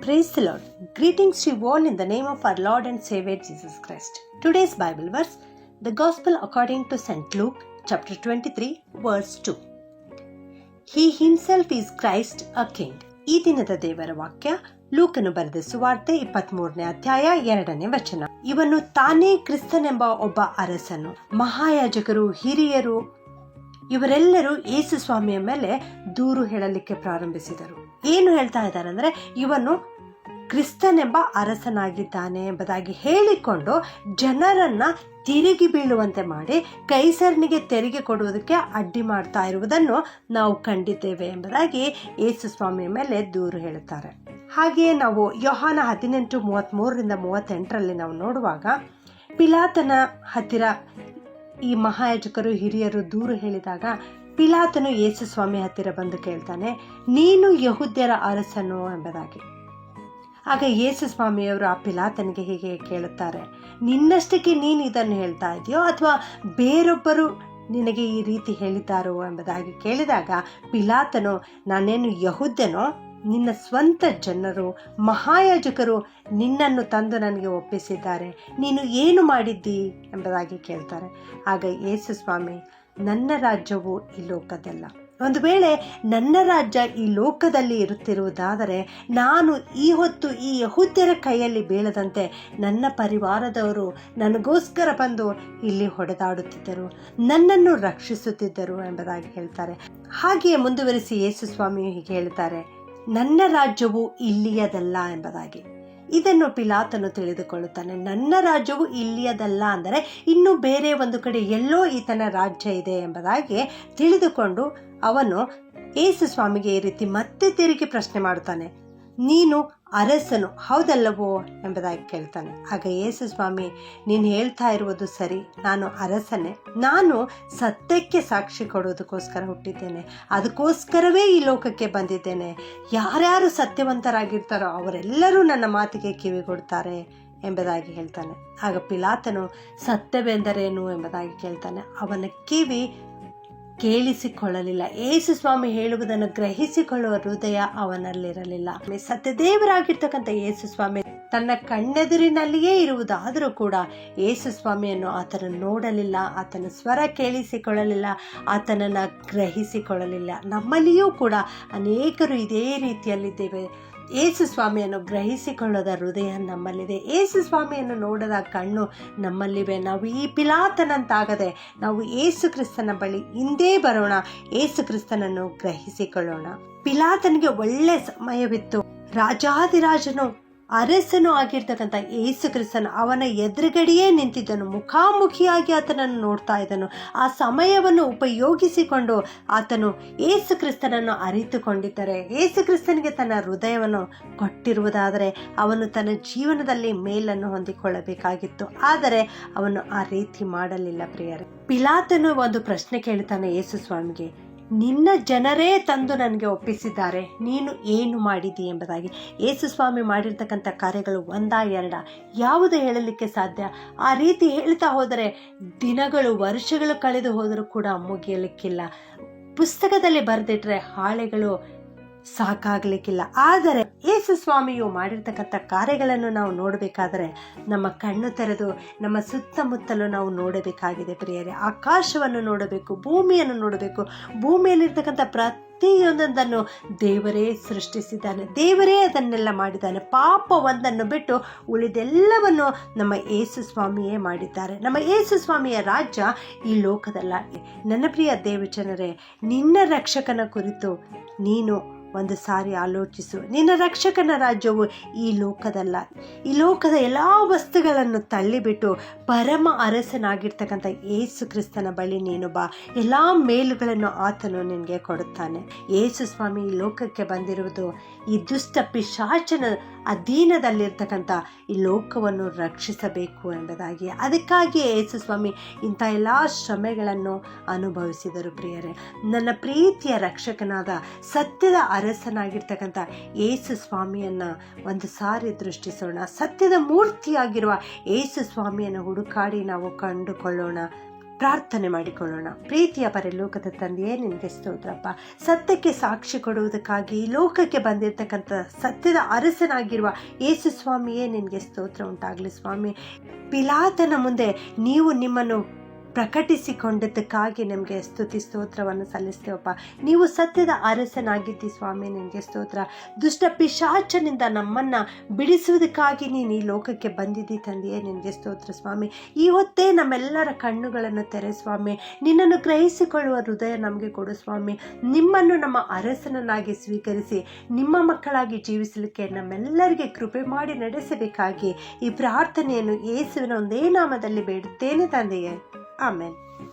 Praise the Lord. Greetings to you all in the name of our Lord and Savior Jesus Christ. Today's Bible verse, the Gospel according to St. Luke, chapter 23, verse 2. He himself is Christ a King. ಈ ದಿನದ ದೇವರ ವಾಕ್ಯ ಲೂಕನು ಬರೆದ ಸುವಾರ್ತೆ 23ನೇ ಅಧ್ಯಾಯ 2ನೇ ವಚನ. ಇವನು ತಾನೇ ಕ್ರಿಸ್ತನೆಂಬ ಒಬ್ಬ ಅರಸನು. ಮಹಾಯಾಜಕರು, ಹಿರಿಯರು ಇವರೆಲ್ಲರೂ ಯೇಸು ಸ್ವಾಮಿಯ ಮೇಲೆ ದೂರು ಹೇಳಲಿಕ್ಕೆ ಪ್ರಾರಂಭಿಸಿದರು. ಏನು ಹೇಳ್ತಾ ಇದ್ದಾರೆ ಅಂದರೆ, ಇವನು ಕ್ರಿಸ್ತನೆಂಬ ಅರಸನಾಗಿದ್ದಾನೆ ಎಂಬುದಾಗಿ ಹೇಳಿಕೊಂಡು ಜನರನ್ನ ತಿರುಗಿ ಬೀಳುವಂತೆ ಮಾಡಿ ಕೈಸರನಿಗೆ ತೆರಿಗೆ ಕೊಡುವುದಕ್ಕೆ ಅಡ್ಡಿ ಮಾಡ್ತಾ ಇರುವುದನ್ನು ನಾವು ಕಂಡಿದ್ದೇವೆ ಎಂಬುದಾಗಿ ಯೇಸು ಸ್ವಾಮಿಯ ಮೇಲೆ ದೂರು ಹೇಳುತ್ತಾರೆ. ಹಾಗೆಯೇ ನಾವು ಯೋಹಾನ 18:33-38 ನಾವು ನೋಡುವಾಗ, ಪಿಲಾತನ ಹತ್ತಿರ ಈ ಮಹಾಯಾಜಕರು ಹಿರಿಯರು ದೂರು ಹೇಳಿದಾಗ ಪಿಲಾತನು ಯೇಸು ಸ್ವಾಮಿ ಹತ್ತಿರ ಬಂದು ಕೇಳ್ತಾನೆ, ನೀನು ಯಹೂದ್ಯರ ಅರಸನು ಎಂಬುದಾಗಿ. ಆಗ ಯೇಸು ಸ್ವಾಮಿಯವರು ಆ ಪಿಲಾತನಿಗೆ ಹೀಗೆ ಕೇಳುತ್ತಾರೆ, ನಿನ್ನಷ್ಟಕ್ಕೆ ನೀನು ಇದನ್ನು ಹೇಳ್ತಾ ಇದೆಯೋ ಅಥವಾ ಬೇರೊಬ್ಬರು ನಿನಗೆ ಈ ರೀತಿ ಹೇಳಿದ್ದಾರೋ ಎಂಬುದಾಗಿ ಕೇಳಿದಾಗ ಪಿಲಾತನು, ನಾನೇನು ಯಹೂದ್ಯನೋ? ನಿನ್ನ ಸ್ವಂತ ಜನರು ಮಹಾಯಾಜಕರು ನಿನ್ನನ್ನು ತಂದು ನನಗೆ ಒಪ್ಪಿಸಿದ್ದಾರೆ, ನೀನು ಏನು ಮಾಡಿದ್ದಿ ಎಂಬುದಾಗಿ ಕೇಳ್ತಾರೆ. ಆಗ ಯೇಸು ಸ್ವಾಮಿ, ನನ್ನ ರಾಜ್ಯವು ಈ ಲೋಕದಲ್ಲ. ಒಂದು ವೇಳೆ ನನ್ನ ರಾಜ್ಯ ಈ ಲೋಕದಲ್ಲಿ ಇರುತ್ತಿರುವುದಾದರೆ ನಾನು ಈ ಹೊತ್ತು ಈ ಯಹೂದ್ಯರ ಕೈಯಲ್ಲಿ ಬೀಳದಂತೆ ನನ್ನ ಪರಿವಾರದವರು ನನಗೋಸ್ಕರ ಬಂದು ಇಲ್ಲಿ ಹೊಡೆದಾಡುತ್ತಿದ್ದರು, ನನ್ನನ್ನು ರಕ್ಷಿಸುತ್ತಿದ್ದರು ಎಂಬುದಾಗಿ ಹೇಳ್ತಾರೆ. ಹಾಗೆಯೇ ಮುಂದುವರಿಸಿ ಯೇಸು ಸ್ವಾಮಿಯು ಹೀಗೆ ಹೇಳ್ತಾರೆ, ನನ್ನ ರಾಜ್ಯವು ಇಲ್ಲಿಯದಲ್ಲ ಎಂಬುದಾಗಿ. ಇದನ್ನು ಪಿಲಾತನು ತಿಳಿದುಕೊಳ್ಳುತ್ತಾನೆ. ನನ್ನ ರಾಜ್ಯವು ಇಲ್ಲಿಯದಲ್ಲ ಅಂದರೆ ಇನ್ನು ಬೇರೆ ಒಂದು ಕಡೆ ಎಲ್ಲೋ ಈತನ ರಾಜ್ಯ ಇದೆ ಎಂಬುದಾಗಿ ತಿಳಿದುಕೊಂಡು ಅವನು ಯೇಸು ಸ್ವಾಮಿಗೆ ಈ ರೀತಿ ಮತ್ತೆ ತಿರುಗಿ ಪ್ರಶ್ನೆ ಮಾಡುತ್ತಾನೆ, ನೀನು ಅರಸನು ಹೌದಲ್ಲವೋ ಎಂಬುದಾಗಿ ಕೇಳ್ತಾನೆ. ಆಗ ಯೇಸು ಸ್ವಾಮಿ, ನೀನು ಹೇಳ್ತಾ ಇರುವುದು ಸರಿ, ನಾನು ಅರಸನೇ. ನಾನು ಸತ್ಯಕ್ಕೆ ಸಾಕ್ಷಿ ಕೊಡೋದಕ್ಕೋಸ್ಕರ ಹುಟ್ಟಿದ್ದೇನೆ, ಅದಕ್ಕೋಸ್ಕರವೇ ಈ ಲೋಕಕ್ಕೆ ಬಂದಿದ್ದೇನೆ. ಯಾರ್ಯಾರು ಸತ್ಯವಂತರಾಗಿರ್ತಾರೋ ಅವರೆಲ್ಲರೂ ನನ್ನ ಮಾತಿಗೆ ಕಿವಿಗೊಡ್ತಾರೆ ಎಂಬುದಾಗಿ ಹೇಳ್ತಾನೆ. ಆಗ ಪಿಲಾತನು, ಸತ್ಯವೆಂದರೇನು ಎಂಬುದಾಗಿ ಕೇಳ್ತಾನೆ. ಅವನ ಕಿವಿ ಕೇಳಿಸಿಕೊಳ್ಳಲಿಲ್ಲ. ಯೇಸು ಸ್ವಾಮಿ ಹೇಳುವುದನ್ನು ಗ್ರಹಿಸಿಕೊಳ್ಳುವ ಹೃದಯ ಅವನಲ್ಲಿರಲಿಲ್ಲ. ಸತ್ಯದೇವರಾಗಿರ್ತಕ್ಕಂಥ ಯೇಸು ಸ್ವಾಮಿ ತನ್ನ ಕಣ್ಣೆದುರಿನಲ್ಲಿಯೇ ಇರುವುದಾದರೂ ಕೂಡ ಯೇಸು ಸ್ವಾಮಿಯನ್ನು ಆತನ ನೋಡಲಿಲ್ಲ, ಆತನ ಸ್ವರ ಕೇಳಿಸಿಕೊಳ್ಳಲಿಲ್ಲ, ಆತನನ್ನು ಗ್ರಹಿಸಿಕೊಳ್ಳಲಿಲ್ಲ. ನಮ್ಮಲ್ಲಿಯೂ ಕೂಡ ಅನೇಕರು ಇದೇ ರೀತಿಯಲ್ಲಿದ್ದೇವೆ. ಯೇಸು ಸ್ವಾಮಿಯನ್ನು ಗ್ರಹಿಸಿಕೊಳ್ಳದ ಹೃದಯ ನಮ್ಮಲ್ಲಿದೆ, ಯೇಸು ಸ್ವಾಮಿಯನ್ನು ನೋಡದ ಕಣ್ಣು ನಮ್ಮಲ್ಲಿವೆ. ನಾವು ಈ ಪಿಲಾತನಂತಾಗದೆ ನಾವು ಯೇಸು ಕ್ರಿಸ್ತನ ಬಳಿ ಹಿಂದೆ ಬರೋಣ, ಯೇಸು ಕ್ರಿಸ್ತನನ್ನು ಗ್ರಹಿಸಿಕೊಳ್ಳೋಣ. ಪಿಲಾತನಿಗೆ ಒಳ್ಳೆ ಸಮಯವಿತ್ತು. ರಾಜಾದಿರಾಜನು ಅರಸನು ಆಗಿರ್ತಕ್ಕಂಥ ಯೇಸು ಕ್ರಿಸ್ತನು ಅವನ ಎದುರುಗಡೆಯೇ ನಿಂತಿದ್ದನು, ಮುಖಾಮುಖಿಯಾಗಿ ಆತನನ್ನು ನೋಡ್ತಾ ಇದ್ದನು. ಆ ಸಮಯವನ್ನು ಉಪಯೋಗಿಸಿಕೊಂಡು ಆತನು ಯೇಸು ಕ್ರಿಸ್ತನನ್ನು ಅರಿತುಕೊಂಡಿದ್ದರೆ, ಯೇಸು ಕ್ರಿಸ್ತನಿಗೆ ತನ್ನ ಹೃದಯವನ್ನು ಕೊಟ್ಟಿರುವುದಾದರೆ ಅವನು ತನ್ನ ಜೀವನದಲ್ಲಿ ಮೇಲನ್ನು ಹೊಂದಿಕೊಳ್ಳಬೇಕಾಗಿತ್ತು. ಆದರೆ ಅವನು ಆ ರೀತಿ ಮಾಡಲಿಲ್ಲ. ಪ್ರಿಯರೇ, ಪಿಲಾತನು ಒಂದು ಪ್ರಶ್ನೆ ಕೇಳ್ತಾನೆ ಯೇಸು ಸ್ವಾಮಿಗೆ, ನಿನ್ನ ಜನರೇ ತಂದು ನನಗೆ ಒಪ್ಪಿಸಿದ್ದಾರೆ, ನೀನು ಏನು ಮಾಡಿದಿ ಎಂಬುದಾಗಿ. ಯೇಸು ಸ್ವಾಮಿ ಮಾಡಿರ್ತಕ್ಕಂಥ ಕಾರ್ಯಗಳು ಒಂದಾ ಎರಡ, ಯಾವುದು ಹೇಳಲಿಕ್ಕೆ ಸಾಧ್ಯ? ಆ ರೀತಿ ಹೇಳ್ತಾ ಹೋದರೆ ದಿನಗಳು ವರ್ಷಗಳು ಕಳೆದು ಹೋದರೂ ಕೂಡ ಮುಗಿಯಲಿಕ್ಕಿಲ್ಲ. ಪುಸ್ತಕದಲ್ಲಿ ಬರೆದಿಟ್ರೆ ಹಾಳೆಗಳು ಸಾಕಾಗಲಿಕ್ಕಿಲ್ಲ. ಆದರೆ ಯೇಸು ಸ್ವಾಮಿಯು ಮಾಡಿರ್ತಕ್ಕಂಥ ಕಾರ್ಯಗಳನ್ನು ನಾವು ನೋಡಬೇಕಾದರೆ ನಮ್ಮ ಕಣ್ಣು ತೆರೆದು ನಮ್ಮ ಸುತ್ತಮುತ್ತಲು ನಾವು ನೋಡಬೇಕಾಗಿದೆ. ಪ್ರಿಯರೇ, ಆಕಾಶವನ್ನು ನೋಡಬೇಕು, ಭೂಮಿಯನ್ನು ನೋಡಬೇಕು. ಭೂಮಿಯಲ್ಲಿರ್ತಕ್ಕಂಥ ಪ್ರತಿಯೊಂದನ್ನು ದೇವರೇ ಸೃಷ್ಟಿಸಿದ್ದಾನೆ, ದೇವರೇ ಅದನ್ನೆಲ್ಲ ಮಾಡಿದ್ದಾನೆ. ಪಾಪ ಒಂದನ್ನು ಬಿಟ್ಟು ಉಳಿದೆಲ್ಲವನ್ನು ನಮ್ಮ ಯೇಸು ಸ್ವಾಮಿಯೇ ಮಾಡಿದ್ದಾರೆ. ನಮ್ಮ ಯೇಸು ಸ್ವಾಮಿಯ ರಾಜ್ಯ ಈ ಲೋಕದಲ್ಲ. ನನ್ನ ಪ್ರಿಯ ದೇವಜನರೇ, ನಿನ್ನ ರಕ್ಷಕನ ಕುರಿತು ನೀನು ಒಂದು ಸಾರಿ ಆಲೋಚಿಸು. ನಿನ್ನ ರಕ್ಷಕನ ರಾಜ್ಯವು ಈ ಲೋಕದಲ್ಲ. ಈ ಲೋಕದ ಎಲ್ಲ ವಸ್ತುಗಳನ್ನು ತಳ್ಳಿಬಿಟ್ಟು ಪರಮ ಅರಸನಾಗಿರ್ತಕ್ಕಂಥ ಯೇಸು ಕ್ರಿಸ್ತನ ಬಳಿ ನೀನು ಬಾ. ಎಲ್ಲ ಮೇಲುಗಳನ್ನು ಆತನು ನಿನಗೆ ಕೊಡುತ್ತಾನೆ. ಯೇಸು ಸ್ವಾಮಿ ಈ ಲೋಕಕ್ಕೆ ಬಂದಿರುವುದು ಈ ದುಷ್ಟ ಪಿಶಾಚನ ಅಧೀನದಲ್ಲಿರ್ತಕ್ಕಂಥ ಈ ಲೋಕವನ್ನು ರಕ್ಷಿಸಬೇಕು ಎಂಬುದಾಗಿ. ಅದಕ್ಕಾಗಿ ಯೇಸು ಸ್ವಾಮಿ ಇಂಥ ಎಲ್ಲ ಶ್ರಮೆಗಳನ್ನು ಅನುಭವಿಸಿದರು. ಪ್ರಿಯರೇ, ನನ್ನ ಪ್ರೀತಿಯ ರಕ್ಷಕನಾದ ಸತ್ಯದ ಅರಸನಾಗಿರ್ತಕ್ಕಂಥ ಯೇಸು ಸ್ವಾಮಿಯನ್ನು ಒಂದು ಸಾರಿ ದೃಷ್ಟಿಸೋಣ. ಸತ್ಯದ ಮೂರ್ತಿಯಾಗಿರುವ ಯೇಸು ಸ್ವಾಮಿಯನ್ನು ಹುಡುಕಾಡಿ ನಾವು ಕಂಡುಕೊಳ್ಳೋಣ. ಪ್ರಾರ್ಥನೆ ಮಾಡಿಕೊಳ್ಳೋಣ. ಪ್ರೀತಿಯ ಪರಲೋಕದ ತಂದೆಯೇ, ನಿನಗೆ ಸ್ತೋತ್ರಪ್ಪ. ಸತ್ಯಕ್ಕೆ ಸಾಕ್ಷಿ ಕೊಡುವುದಕ್ಕಾಗಿ ಈ ಲೋಕಕ್ಕೆ ಬಂದಿರತಕ್ಕಂಥ ಸತ್ಯದ ಅರಸನಾಗಿರುವ ಯೇಸು ಸ್ವಾಮಿಯೇ, ನಿನಗೆ ಸ್ತೋತ್ರ ಉಂಟಾಗಲಿ ಸ್ವಾಮಿ. ಪಿಲಾತನ ಮುಂದೆ ನೀವು ನಿಮ್ಮನ್ನು ಪ್ರಕಟಿಸಿಕೊಂಡದ್ದಕ್ಕಾಗಿ ನಿಮಗೆ ಸ್ತುತಿ ಸ್ತೋತ್ರವನ್ನು ಸಲ್ಲಿಸ್ತೇವಪ್ಪ. ನೀವು ಸತ್ಯದ ಅರಸನಾಗಿದ್ದಿ ಸ್ವಾಮಿ, ನಿನಗೆ ಸ್ತೋತ್ರ. ದುಷ್ಟ ಪಿಶಾಚನಿಂದ ನಮ್ಮನ್ನು ಬಿಡಿಸುವುದಕ್ಕಾಗಿ ನೀನು ಈ ಲೋಕಕ್ಕೆ ಬಂದಿದ್ದಿ ತಂದೆಯೇ, ನಿನಗೆ ಸ್ತೋತ್ರ ಸ್ವಾಮಿ. ಈ ಹೊತ್ತೇ ನಮ್ಮೆಲ್ಲರ ಕಣ್ಣುಗಳನ್ನು ತೆರೆ ಸ್ವಾಮಿ. ನಿನ್ನನ್ನು ಗ್ರಹಿಸಿಕೊಳ್ಳುವ ಹೃದಯ ನಮಗೆ ಕೊಡು ಸ್ವಾಮಿ. ನಿಮ್ಮನ್ನು ನಮ್ಮ ಅರಸನನ್ನಾಗಿ ಸ್ವೀಕರಿಸಿ ನಿಮ್ಮ ಮಕ್ಕಳಾಗಿ ಜೀವಿಸಲಿಕ್ಕೆ ನಮ್ಮೆಲ್ಲರಿಗೆ ಕೃಪೆ ಮಾಡಿ ನಡೆಸಬೇಕಾಗಿ ಈ ಪ್ರಾರ್ಥನೆಯನ್ನು ಯೇಸುವಿನ ಒಂದೇ ನಾಮದಲ್ಲಿ ಬೇಡುತ್ತೇನೆ ತಂದೆಯೇ. ಆಮೆನ್.